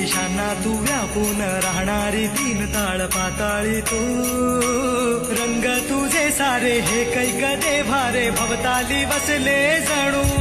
दिशांना तू व्यापून राहणारी तीन ताळ पाताळी तू रंग तुझे सारे हे कैक देव्हारे भवताली बसले जणू